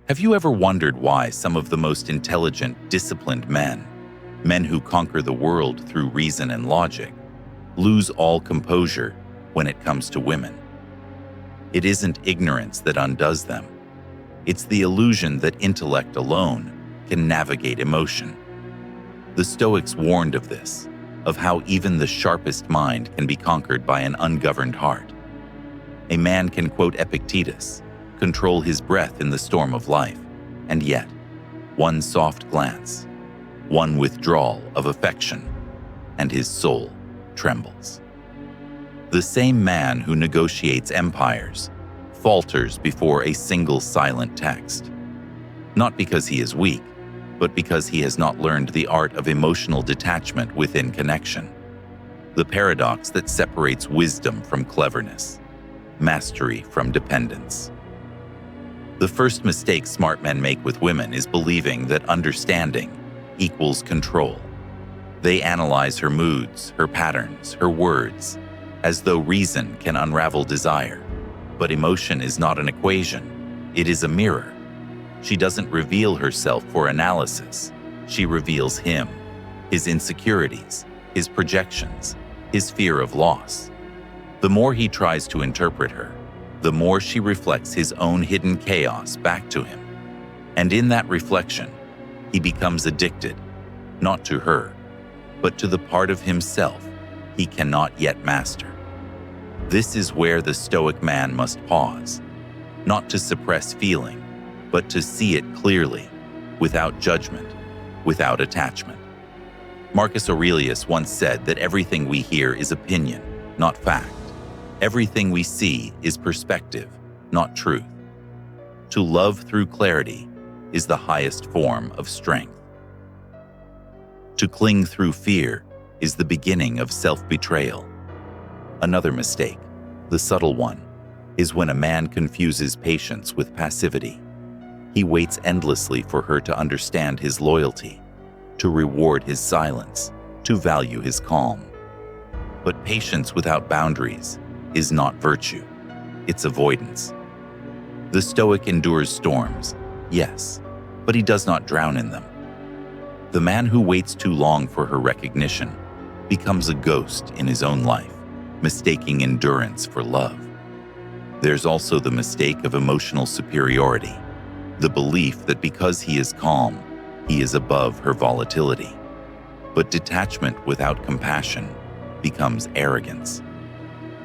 Have you ever wondered why some of the most intelligent, disciplined men who conquer the world through reason and logic, lose all composure when it comes to women? It isn't ignorance that undoes them. It's the illusion that intellect alone can navigate emotion. The Stoics warned of this, of how even the sharpest mind can be conquered by an ungoverned heart. A man can, quote Epictetus, control his breath in the storm of life, and yet, one soft glance, one withdrawal of affection, and his soul trembles. The same man who negotiates empires falters before a single silent text, not because he is weak, but because he has not learned the art of emotional detachment within connection, the paradox that separates wisdom from cleverness, mastery from dependence. The first mistake smart men make with women is believing that understanding equals control. They analyze her moods, her patterns, her words, as though reason can unravel desire. But emotion is not an equation, it is a mirror. She doesn't reveal herself for analysis. She reveals him, his insecurities, his projections, his fear of loss. The more he tries to interpret her, the more she reflects his own hidden chaos back to him. And in that reflection, he becomes addicted, not to her, but to the part of himself he cannot yet master. This is where the Stoic man must pause, not to suppress feeling, but to see it clearly, without judgment, without attachment. Marcus Aurelius once said that everything we hear is opinion, not fact. Everything we see is perspective, not truth. To love through clarity is the highest form of strength. To cling through fear is the beginning of self-betrayal. Another mistake, the subtle one, is when a man confuses patience with passivity. He waits endlessly for her to understand his loyalty, to reward his silence, to value his calm. But patience without boundaries is not virtue, it's avoidance. The Stoic endures storms, yes, but he does not drown in them. The man who waits too long for her recognition becomes a ghost in his own life, mistaking endurance for love. There's also the mistake of emotional superiority, the belief that because he is calm, he is above her volatility. But detachment without compassion becomes arrogance.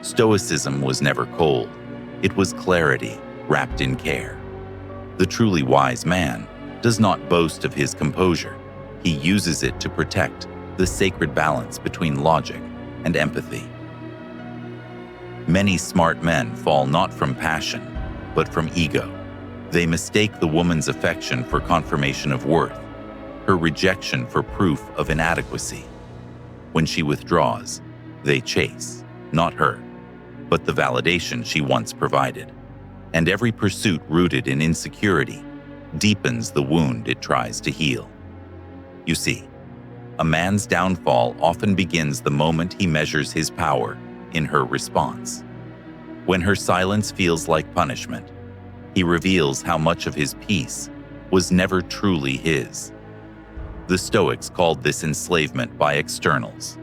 Stoicism was never cold. It was clarity wrapped in care. The truly wise man does not boast of his composure. He uses it to protect the sacred balance between logic and empathy. Many smart men fall not from passion, but from ego. They mistake the woman's affection for confirmation of worth, her rejection for proof of inadequacy. When she withdraws, they chase, not her, but the validation she once provided. And every pursuit rooted in insecurity deepens the wound it tries to heal. You see, a man's downfall often begins the moment he measures his power in her response. When her silence feels like punishment, he reveals how much of his peace was never truly his. The Stoics called this enslavement by externals,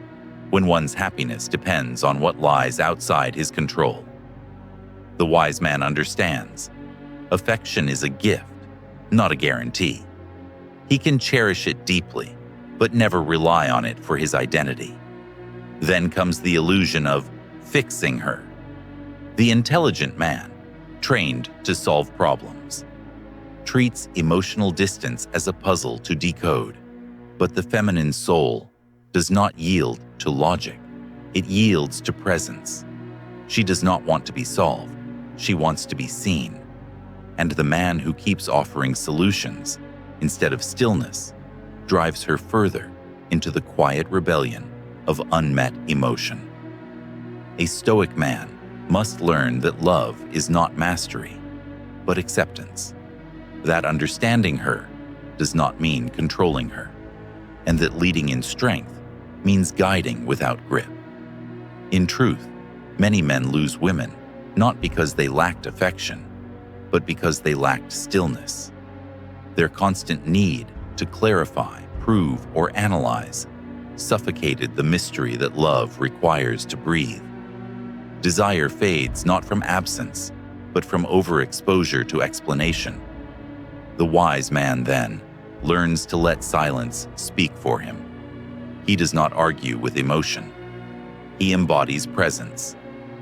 when one's happiness depends on what lies outside his control. The wise man understands, affection is a gift, not a guarantee. He can cherish it deeply, but never rely on it for his identity. Then comes the illusion of fixing her. The intelligent man, trained to solve problems, treats emotional distance as a puzzle to decode. But the feminine soul does not yield to logic. It yields to presence. She does not want to be solved. She wants to be seen. And the man who keeps offering solutions instead of stillness drives her further into the quiet rebellion of unmet emotion. A Stoic man must learn that love is not mastery, but acceptance. That understanding her does not mean controlling her, and that leading in strength means guiding without grip. In truth, many men lose women not because they lacked affection, but because they lacked stillness. Their constant need to clarify, prove, or analyze suffocated the mystery that love requires to breathe. Desire fades not from absence, but from overexposure to explanation. The wise man, then, learns to let silence speak for him. He does not argue with emotion. He embodies presence.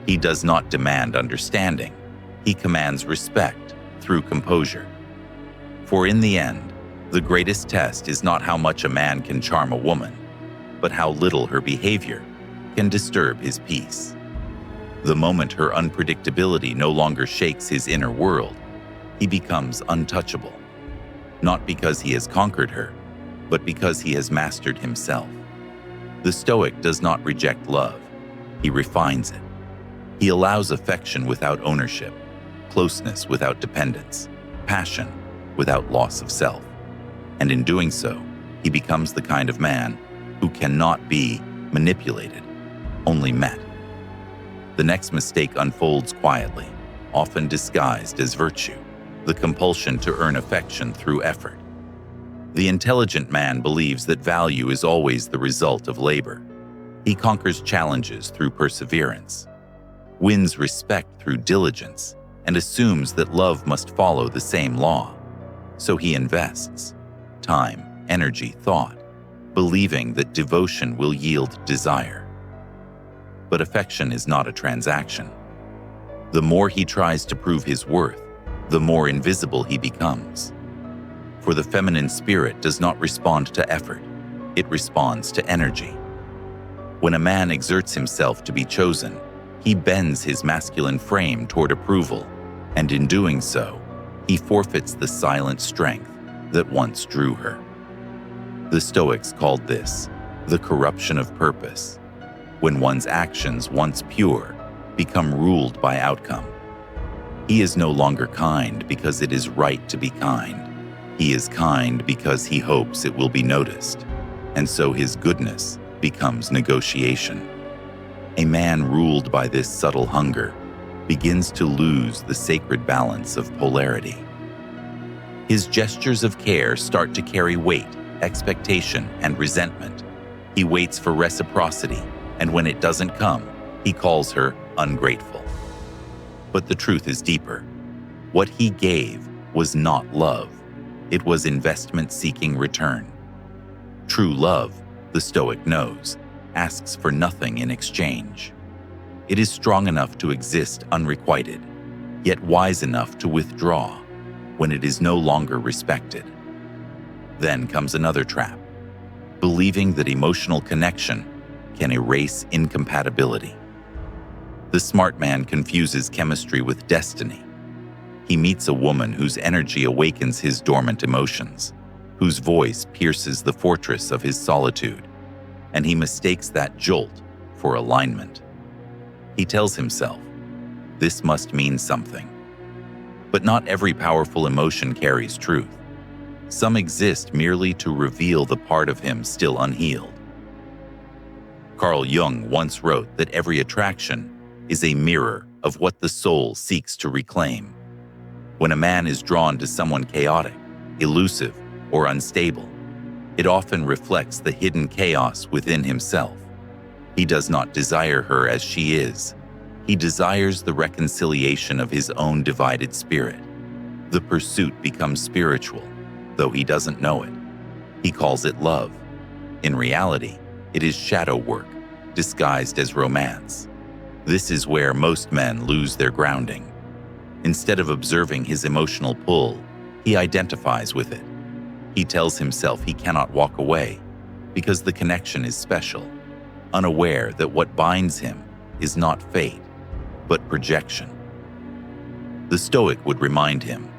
He does not demand understanding. He commands respect through composure. For in the end, the greatest test is not how much a man can charm a woman, but how little her behavior can disturb his peace. The moment her unpredictability no longer shakes his inner world, he becomes untouchable, not because he has conquered her, but because he has mastered himself. The Stoic does not reject love, he refines it. He allows affection without ownership, closeness without dependence, passion without loss of self. And in doing so, he becomes the kind of man who cannot be manipulated, only met. The next mistake unfolds quietly, often disguised as virtue, the compulsion to earn affection through effort. The intelligent man believes that value is always the result of labor. He conquers challenges through perseverance, wins respect through diligence, and assumes that love must follow the same law. So he invests time, energy, thought, believing that devotion will yield desire. But affection is not a transaction. The more he tries to prove his worth, the more invisible he becomes. For the feminine spirit does not respond to effort, it responds to energy. When a man exerts himself to be chosen, he bends his masculine frame toward approval, and in doing so, he forfeits the silent strength that once drew her. The Stoics called this the corruption of purpose, when one's actions, once pure, become ruled by outcome. He is no longer kind because it is right to be kind. He is kind because he hopes it will be noticed, and so his goodness becomes negotiation. A man ruled by this subtle hunger begins to lose the sacred balance of polarity. His gestures of care start to carry weight, expectation, and resentment. He waits for reciprocity, and when it doesn't come, he calls her ungrateful. But the truth is deeper. What he gave was not love. It was investment seeking return. True love, the Stoic knows, asks for nothing in exchange. It is strong enough to exist unrequited, yet wise enough to withdraw when it is no longer respected. Then comes another trap, believing that emotional connection can erase incompatibility. The smart man confuses chemistry with destiny. He meets a woman whose energy awakens his dormant emotions, whose voice pierces the fortress of his solitude, and he mistakes that jolt for alignment. He tells himself, this must mean something. But not every powerful emotion carries truth. Some exist merely to reveal the part of him still unhealed. Carl Jung once wrote that every attraction is a mirror of what the soul seeks to reclaim. When a man is drawn to someone chaotic, elusive, or unstable, it often reflects the hidden chaos within himself. He does not desire her as she is. He desires the reconciliation of his own divided spirit. The pursuit becomes spiritual, though he doesn't know it. He calls it love. In reality, it is shadow work, disguised as romance. This is where most men lose their grounding. Instead of observing his emotional pull, he identifies with it. He tells himself he cannot walk away because the connection is special, unaware that what binds him is not fate, but projection. The Stoic would remind him,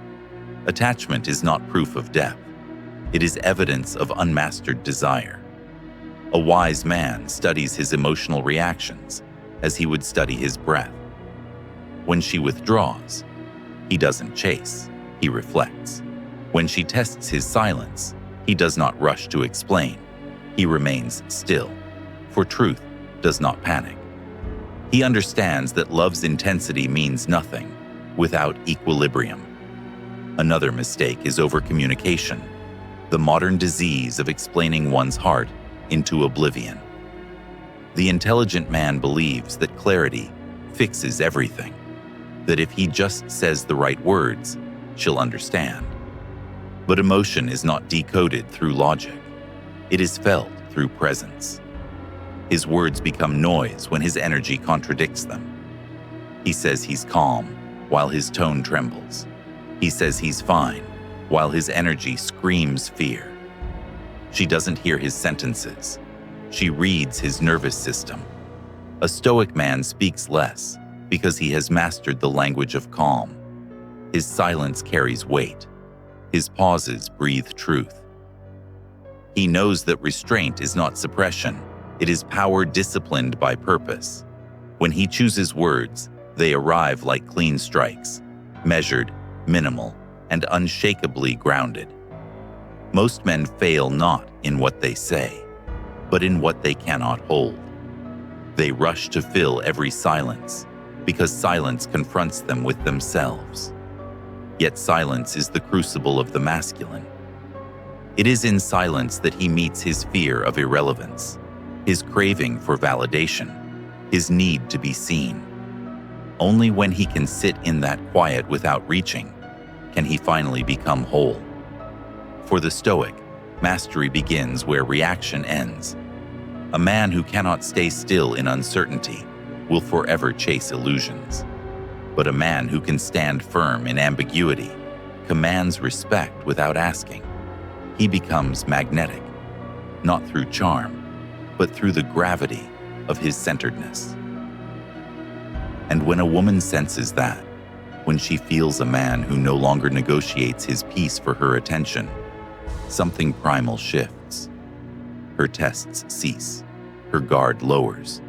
attachment is not proof of depth. It is evidence of unmastered desire. A wise man studies his emotional reactions as he would study his breath. When she withdraws, he doesn't chase, he reflects. When she tests his silence, he does not rush to explain. He remains still, for truth does not panic. He understands that love's intensity means nothing without equilibrium. Another mistake is overcommunication, the modern disease of explaining one's heart into oblivion. The intelligent man believes that clarity fixes everything, that if he just says the right words, she'll understand. But emotion is not decoded through logic. It is felt through presence. His words become noise when his energy contradicts them. He says he's calm while his tone trembles. He says he's fine while his energy screams fear. She doesn't hear his sentences. She reads his nervous system. A Stoic man speaks less because he has mastered the language of calm. His silence carries weight. His pauses breathe truth. He knows that restraint is not suppression. It is power disciplined by purpose. When he chooses words, they arrive like clean strikes, measured, minimal, and unshakably grounded. Most men fail not in what they say, but in what they cannot hold. They rush to fill every silence, because silence confronts them with themselves. Yet silence is the crucible of the masculine. It is in silence that he meets his fear of irrelevance, his craving for validation, his need to be seen. Only when he can sit in that quiet without reaching can he finally become whole. For the Stoic, mastery begins where reaction ends. A man who cannot stay still in uncertainty will forever chase illusions. But a man who can stand firm in ambiguity commands respect without asking. He becomes magnetic, not through charm, but through the gravity of his centeredness. And when a woman senses that, when she feels a man who no longer negotiates his peace for her attention, something primal shifts. Her tests cease, her guard lowers,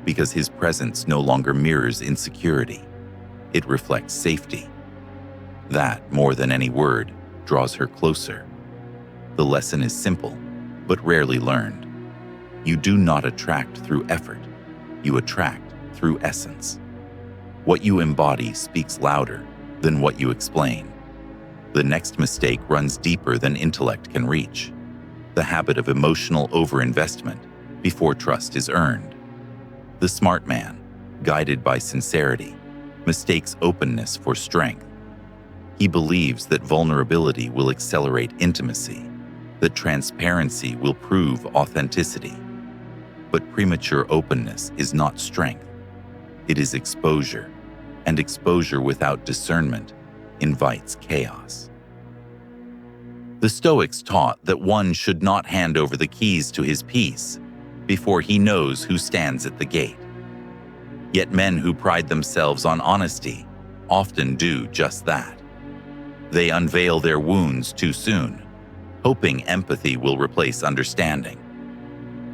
because his presence no longer mirrors insecurity. It reflects safety. That, more than any word, draws her closer. The lesson is simple, but rarely learned. You do not attract through effort. You attract through essence. What you embody speaks louder than what you explain. The next mistake runs deeper than intellect can reach. The habit of emotional overinvestment before trust is earned. The smart man, guided by sincerity, mistakes openness for strength. He believes that vulnerability will accelerate intimacy, that transparency will prove authenticity. But premature openness is not strength. It is exposure, and exposure without discernment invites chaos. The Stoics taught that one should not hand over the keys to his peace before he knows who stands at the gate. Yet men who pride themselves on honesty often do just that. They unveil their wounds too soon, hoping empathy will replace understanding.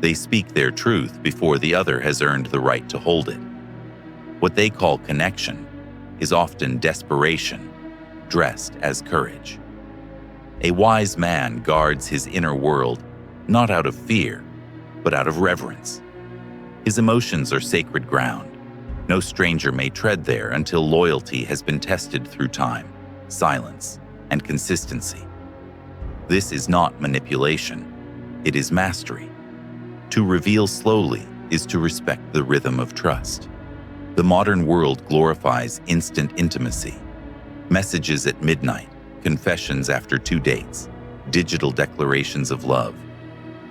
They speak their truth before the other has earned the right to hold it. What they call connection is often desperation, dressed as courage. A wise man guards his inner world not out of fear, but out of reverence. His emotions are sacred ground. No stranger may tread there until loyalty has been tested through time, silence, and consistency. This is not manipulation. It is mastery. To reveal slowly is to respect the rhythm of trust. The modern world glorifies instant intimacy. Messages at midnight, confessions after 2 dates, digital declarations of love.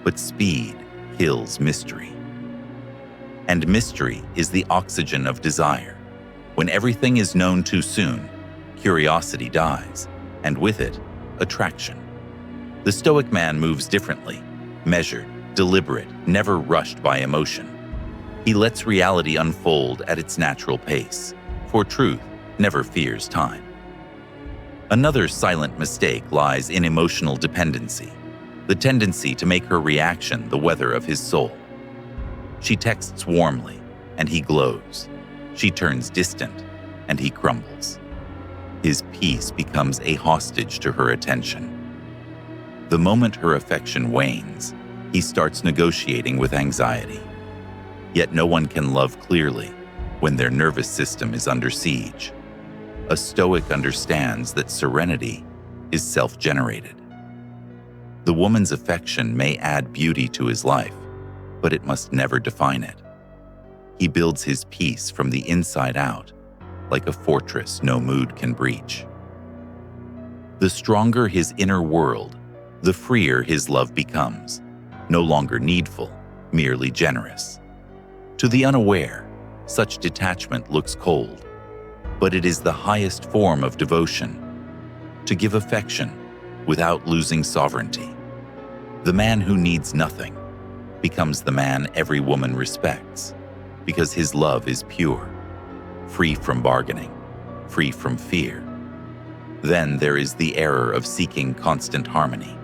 But speed kills mystery. And mystery is the oxygen of desire. When everything is known too soon, curiosity dies, and with it, attraction. The Stoic man moves differently, measured, deliberate, never rushed by emotion. He lets reality unfold at its natural pace, for truth never fears time. Another silent mistake lies in emotional dependency, the tendency to make her reaction the weather of his soul. She texts warmly, and he glows. She turns distant, and he crumbles. His peace becomes a hostage to her attention. The moment her affection wanes, he starts negotiating with anxiety. Yet no one can love clearly when their nervous system is under siege. A Stoic understands that serenity is self-generated. The woman's affection may add beauty to his life, but it must never define it. He builds his peace from the inside out, like a fortress no mood can breach. The stronger his inner world, the freer his love becomes, no longer needful, merely generous. To the unaware, such detachment looks cold, but it is the highest form of devotion, to give affection without losing sovereignty. The man who needs nothing becomes the man every woman respects, because his love is pure, free from bargaining, free from fear. Then there is the error of seeking constant harmony.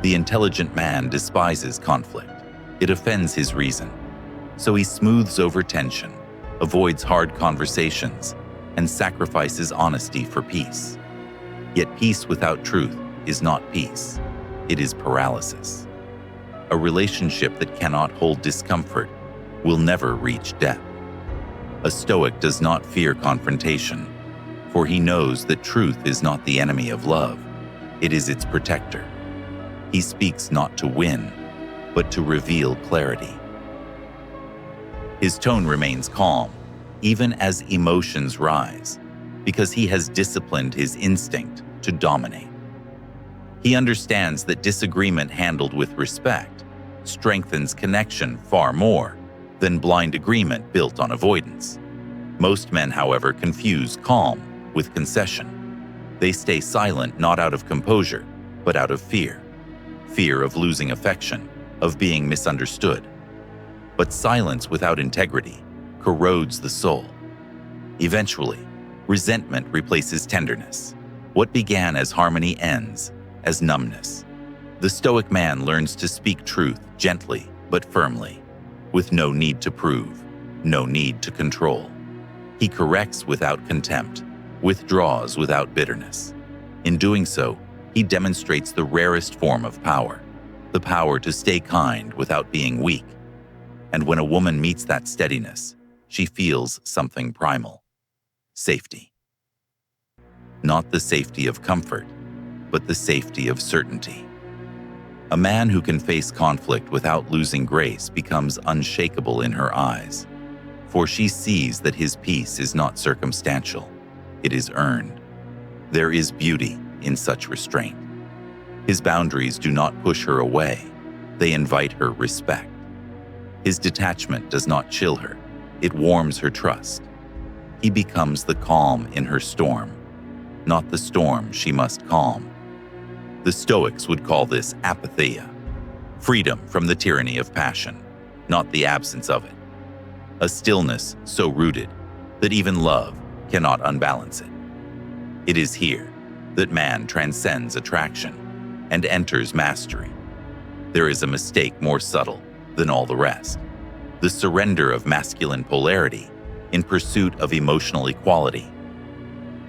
The intelligent man despises conflict. It offends his reason. So he smooths over tension, avoids hard conversations, and sacrifices honesty for peace. Yet peace without truth is not peace. It is paralysis. A relationship that cannot hold discomfort will never reach depth. A Stoic does not fear confrontation, for he knows that truth is not the enemy of love, it is its protector. He speaks not to win, but to reveal clarity. His tone remains calm, even as emotions rise, because he has disciplined his instinct to dominate. He understands that disagreement handled with respect strengthens connection far more than blind agreement built on avoidance. Most men, however, confuse calm with concession. They stay silent not out of composure, but out of fear. Fear of losing affection, of being misunderstood. But silence without integrity corrodes the soul. Eventually, resentment replaces tenderness. What began as harmony ends as numbness. The Stoic man learns to speak truth gently but firmly, with no need to prove, no need to control. He corrects without contempt, withdraws without bitterness. In doing so, he demonstrates the rarest form of power, the power to stay kind without being weak. And when a woman meets that steadiness, she feels something primal: safety. Not the safety of comfort, but the safety of certainty. A man who can face conflict without losing grace becomes unshakable in her eyes, for she sees that his peace is not circumstantial, it is earned. There is beauty in such restraint. His boundaries do not push her away, they invite her respect. His detachment does not chill her, it warms her trust. He becomes the calm in her storm, not the storm she must calm. The Stoics would call this apatheia, freedom from the tyranny of passion, not the absence of it. A stillness so rooted that even love cannot unbalance it. It is here that man transcends attraction and enters mastery. There is a mistake more subtle than all the rest: the surrender of masculine polarity in pursuit of emotional equality.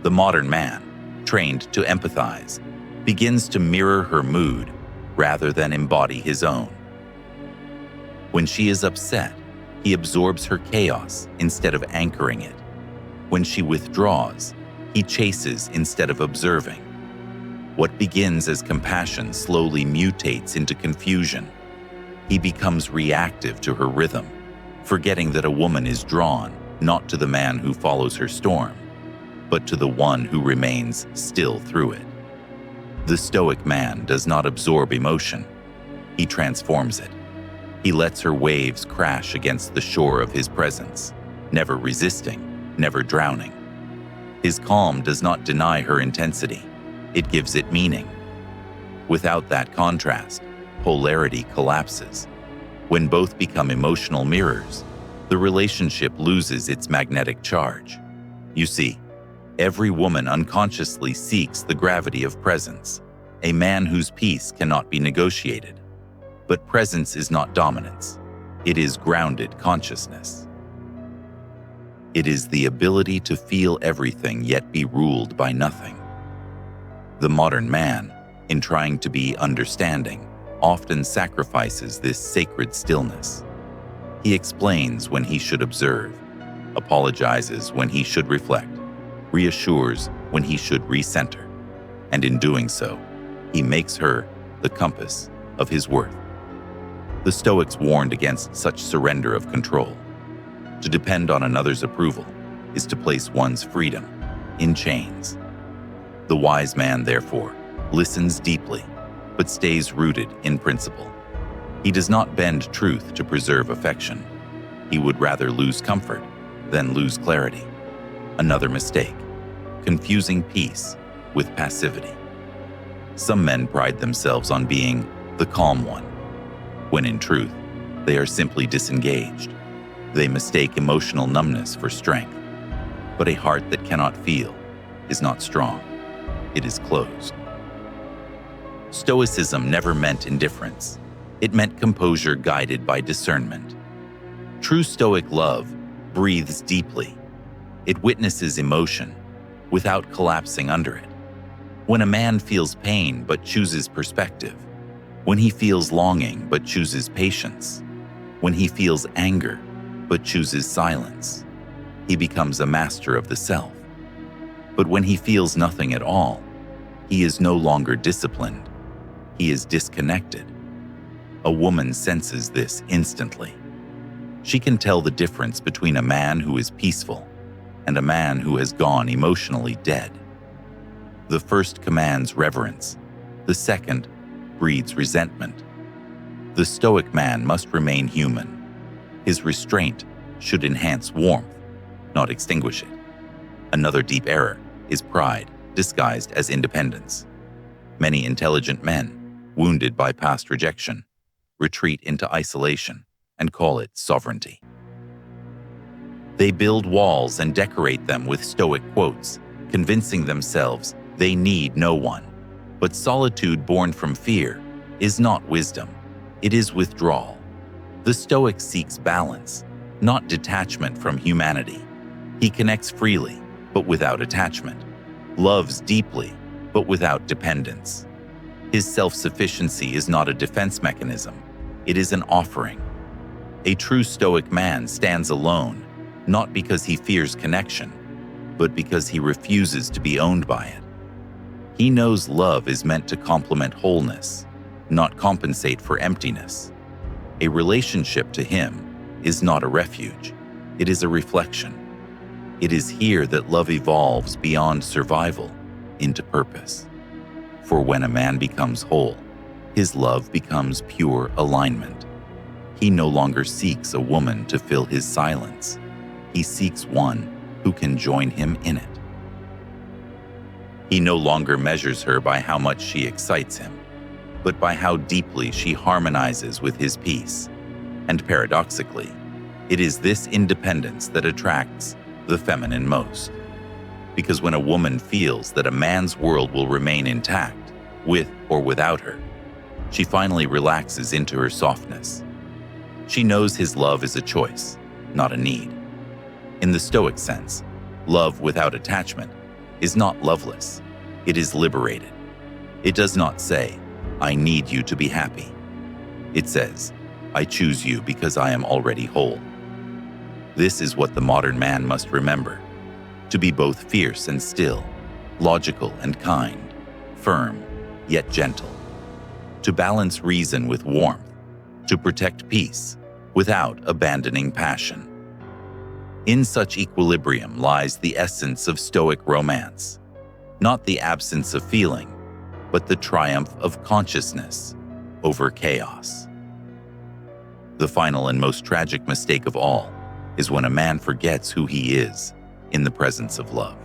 The modern man, trained to empathize, begins to mirror her mood rather than embody his own. When she is upset, he absorbs her chaos instead of anchoring it. When she withdraws, he chases instead of observing. What begins as compassion slowly mutates into confusion. He becomes reactive to her rhythm, forgetting that a woman is drawn not to the man who follows her storm, but to the one who remains still through it. The Stoic man does not absorb emotion, he transforms it. He lets her waves crash against the shore of his presence, never resisting, never drowning. His calm does not deny her intensity, it gives it meaning. Without that contrast, polarity collapses. When both become emotional mirrors, the relationship loses its magnetic charge. You see, every woman unconsciously seeks the gravity of presence, a man whose peace cannot be negotiated. But presence is not dominance, it is grounded consciousness. It is the ability to feel everything yet be ruled by nothing. The modern man, in trying to be understanding, often sacrifices this sacred stillness. He explains when he should observe, apologizes when he should reflect, reassures when he should recenter. and in doing so, he makes her the compass of his worth. The Stoics warned against such surrender of control. To depend on another's approval is to place one's freedom in chains. The wise man, therefore, listens deeply, but stays rooted in principle. He does not bend truth to preserve affection. He would rather lose comfort than lose clarity. Another mistake, confusing peace with passivity. Some men pride themselves on being the calm one, when in truth, they are simply disengaged. They mistake emotional numbness for strength. But a heart that cannot feel is not strong. It is closed. Stoicism never meant indifference. It meant composure guided by discernment. True Stoic love breathes deeply. It witnesses emotion without collapsing under it. When a man feels pain but chooses perspective, when he feels longing but chooses patience, when he feels anger but chooses silence, he becomes a master of the self. But when he feels nothing at all, he is no longer disciplined. He is disconnected. A woman senses this instantly. She can tell the difference between a man who is peaceful and a man who has gone emotionally dead. The first commands reverence. The second breeds resentment. The Stoic man must remain human. His restraint should enhance warmth, not extinguish it. Another deep error is pride disguised as independence. Many intelligent men, wounded by past rejection, retreat into isolation and call it sovereignty. They build walls and decorate them with Stoic quotes, convincing themselves they need no one. But solitude born from fear is not wisdom, it is withdrawal. The Stoic seeks balance, not detachment from humanity. He connects freely, but without attachment, loves deeply, but without dependence. His self-sufficiency is not a defense mechanism, it is an offering. A true Stoic man stands alone, not because he fears connection, but because he refuses to be owned by it. He knows love is meant to complement wholeness, not compensate for emptiness. A relationship to him is not a refuge, it is a reflection. It is here that love evolves beyond survival into purpose. For when a man becomes whole, his love becomes pure alignment. He no longer seeks a woman to fill his silence. He seeks one who can join him in it. He no longer measures her by how much she excites him, but by how deeply she harmonizes with his peace. And paradoxically, it is this independence that attracts the feminine most. Because when a woman feels that a man's world will remain intact, with or without her, she finally relaxes into her softness. She knows his love is a choice, not a need. In the Stoic sense, love without attachment is not loveless, it is liberated. It does not say, "I need you to be happy." It says, "I choose you because I am already whole." This is what the modern man must remember: to be both fierce and still, logical and kind, firm yet gentle. To balance reason with warmth, to protect peace without abandoning passion. In such equilibrium lies the essence of Stoic romance, not the absence of feeling, but the triumph of consciousness over chaos. The final and most tragic mistake of all is when a man forgets who he is in the presence of love.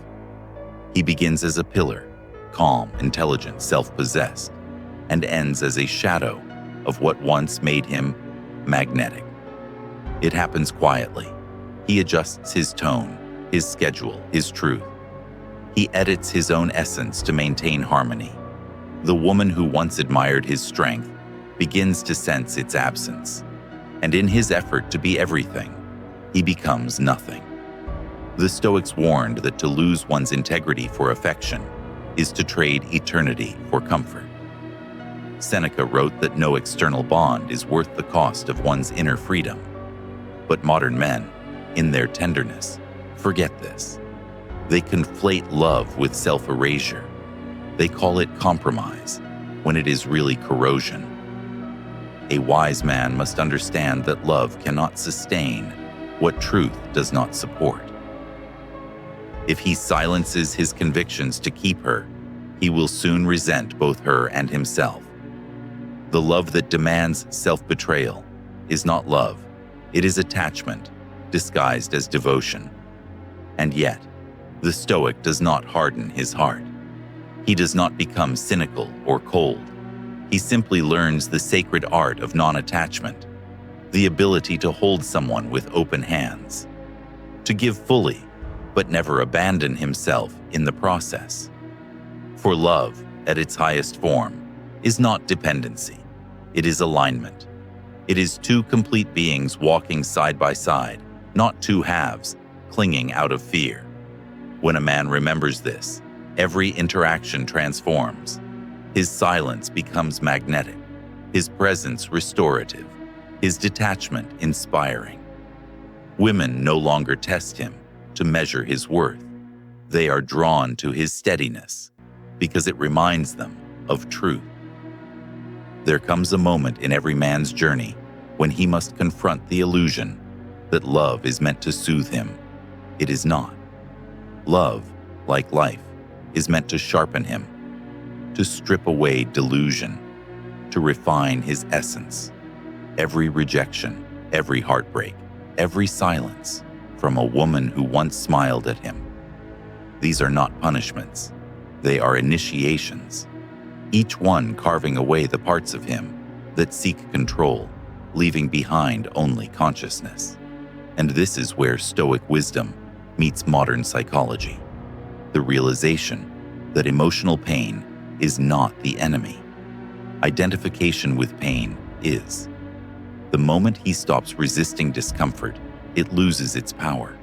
He begins as a pillar, calm, intelligent, self-possessed, and ends as a shadow of what once made him magnetic. It happens quietly. He adjusts his tone, his schedule, his truth. He edits his own essence to maintain harmony. The woman who once admired his strength begins to sense its absence, and in his effort to be everything, he becomes nothing. The Stoics warned that to lose one's integrity for affection is to trade eternity for comfort. Seneca wrote that no external bond is worth the cost of one's inner freedom. But modern men, in their tenderness, forget this. They conflate love with self-erasure. They call it compromise, when it is really corrosion. A wise man must understand that love cannot sustain what truth does not support. If he silences his convictions to keep her, he will soon resent both her and himself. The love that demands self-betrayal is not love, it is attachment, disguised as devotion. And yet, the Stoic does not harden his heart. He does not become cynical or cold. He simply learns the sacred art of non-attachment, the ability to hold someone with open hands, to give fully, but never abandon himself in the process. For love, at its highest form, is not dependency, it is alignment. It is two complete beings walking side by side, not two halves, clinging out of fear. When a man remembers this, every interaction transforms. His silence becomes magnetic, his presence restorative, his detachment inspiring. Women no longer test him to measure his worth. They are drawn to his steadiness because it reminds them of truth. There comes a moment in every man's journey when he must confront the illusion that love is meant to soothe him. It is not. Love, like life, is meant to sharpen him, to strip away delusion, to refine his essence. Every rejection, every heartbreak, every silence from a woman who once smiled at him. These are not punishments, they are initiations, each one carving away the parts of him that seek control, leaving behind only consciousness. And this is where Stoic wisdom meets modern psychology. The realization that emotional pain is not the enemy. Identification with pain is. The moment he stops resisting discomfort, it loses its power.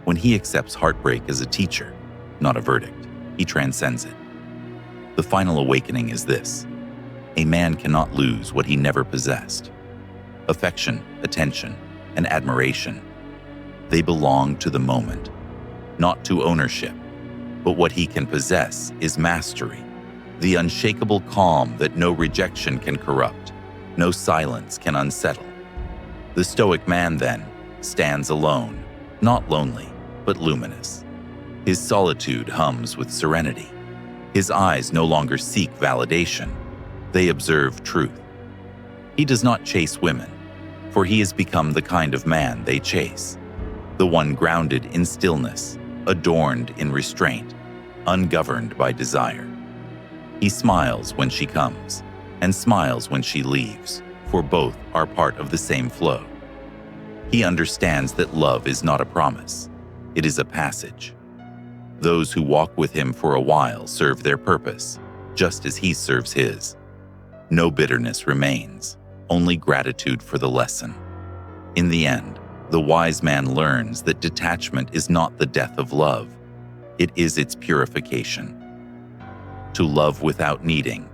When he accepts heartbreak as a teacher, not a verdict, he transcends it. The final awakening is this: a man cannot lose what he never possessed. Affection, attention, and admiration. They belong to the moment, not to ownership. But what he can possess is mastery, the unshakable calm that no rejection can corrupt, no silence can unsettle. The Stoic man, then, stands alone, not lonely, but luminous. His solitude hums with serenity. His eyes no longer seek validation, they observe truth. He does not chase women, for he has become the kind of man they chase, the one grounded in stillness, adorned in restraint, ungoverned by desire. He smiles when she comes, and smiles when she leaves, for both are part of the same flow. He understands that love is not a promise, it is a passage. Those who walk with him for a while serve their purpose, just as he serves his. No bitterness remains, only gratitude for the lesson. In the end, the wise man learns that detachment is not the death of love, it is its purification. To love without needing,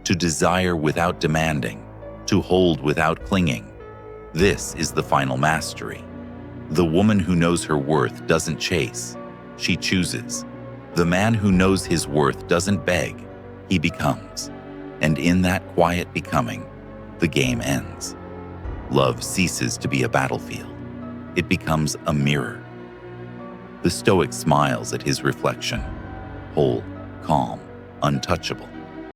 to desire without demanding, to hold without clinging. This is the final mastery. The woman who knows her worth doesn't chase, she chooses. The man who knows his worth doesn't beg, he becomes. And in that quiet becoming, the game ends. Love ceases to be a battlefield. It becomes a mirror. The Stoic smiles at his reflection, whole, calm, untouchable.